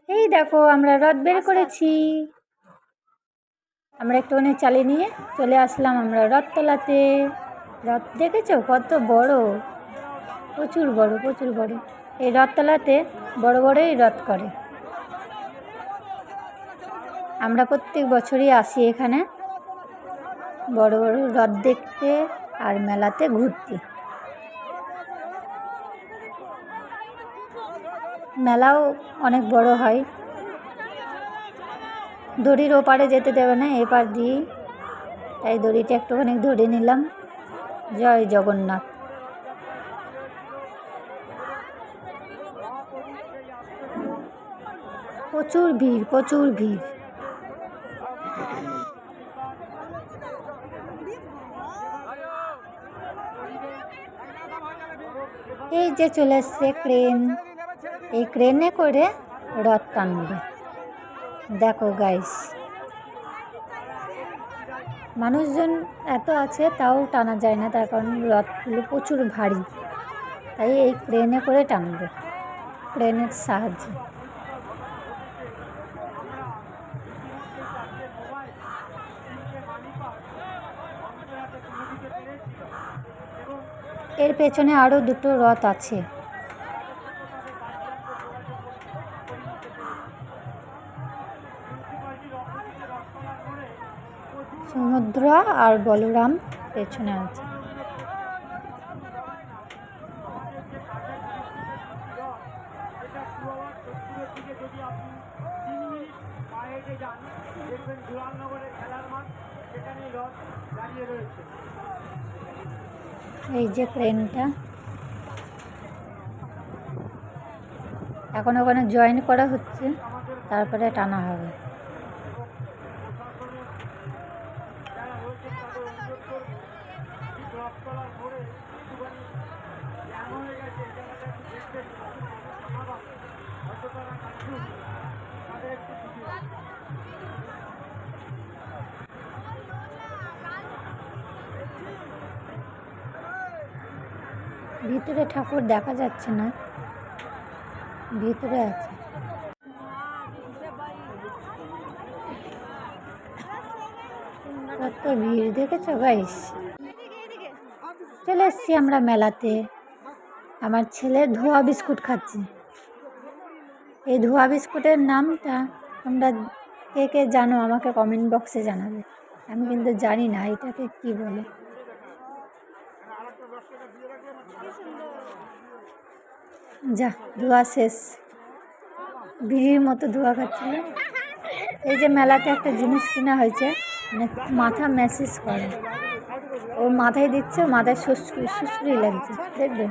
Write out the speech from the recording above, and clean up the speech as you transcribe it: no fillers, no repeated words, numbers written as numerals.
এই দেখো আমরা রথ বের করেছি। আমরা একটুখানি চালিয়ে নিয়ে চলে আসলাম আমরা রথতলাতে। রথ দেখেছো কত বড়, প্রচুর বড় প্রচুর বড়। এই রথতলাতে বড় বড়ই রথ করে। আমরা প্রত্যেক বছরই আসি এখানে বড় বড় রথ দেখতে আর মেলাতে ঘুরতে। মেলাও অনেক বড় হয়। দড়ির ওপারে যেতে দেবে না, এপার দিয়ে, তাই দড়িটা একটুখানি ধরে নিলাম। জয় জগন্নাথ। প্রচুর ভিড় প্রচুর ভিড়। এই যে চলে এসছে ক্রেন, এই ক্রেনে করে রথ টানবে। দেখো গাইস, মানুষজন এত আছে তাও টানা যায় না, তার কারণ রথগুলো প্রচুর ভারী, তাই এই ক্রেনে করে টানবে, ক্রেনের সাহায্যে। এর পেছনে আরও দুটো রথ আছে। সুভদ্রা আর বলরাম পেছনে আছে। এই যে ক্রেনটা এখন ওখানে জয়েন করা হচ্ছে, তারপরে টানা হবে। ভিতরে ঠাকুর দেখা যাচ্ছে না, ভিতরে আছে। কত ভিড় দেখেছো গাইস। চলে এসছি আমরা মেলাতে। আমার ছেলে ধোয়া বিস্কুট খাচ্ছে। এই ধোয়া বিস্কুটের নামটা তোমরা কে কে জানো আমাকে কমেন্ট বক্সে জানাবে। আমি কিন্তু জানি না এটাকে কি বলে। যা ধোয়া শেষ, বিড়ির মতো ধোয়া খাচ্ছিল। এই যে মেলাতে একটা জিনিস কেনা হয়েছে, মানে মাথা ম্যাসেজ করে, ওর মাথায় দিচ্ছে, মাথায় সুসুরি লাগছে, দেখবে।